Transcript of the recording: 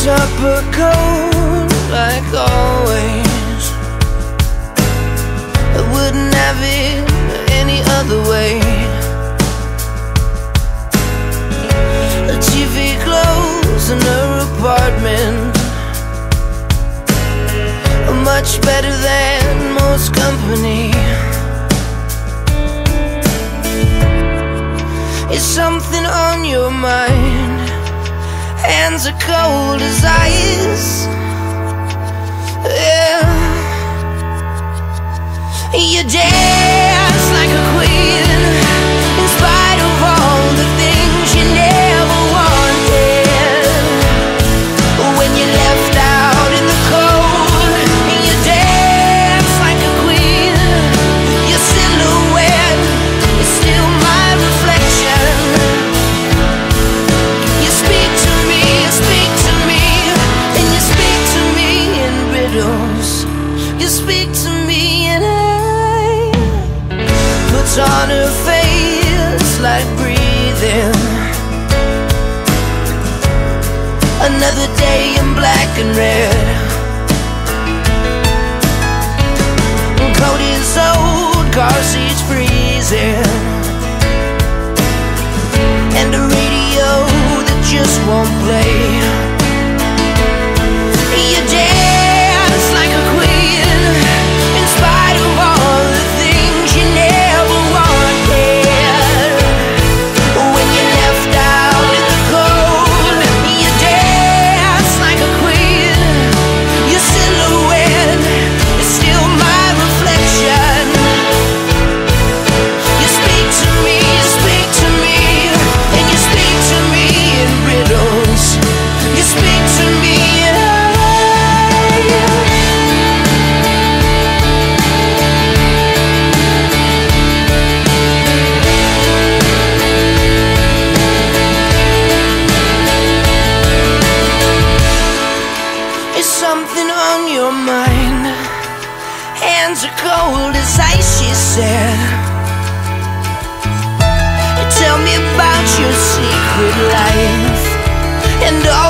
Supper cold like always. I wouldn't have it any other way. The TV closed in her apartment, much better than most company. Is something on your mind? Hands are cold as ice. Yeah. You dance like a queen, in spite of all the things you never wanted. When you're left out in the cold, you dance like a queen. Your silhouette is still my reflection. You speak to me, and you speak to me in riddles. You speak to me and I puts on her face like breathing. Another day in black and red. Coat is old, car seats freezing, and a radio that just won't play. You dance like a queen, in spite of all the things you never wanted. When you're left out in the cold, you dance like a queen. Your silhouette is still my reflection. You speak to me, and you speak to me in riddles. You speak to me and something on your mind. Hands are cold as ice, she said. Tell me about your secret life and all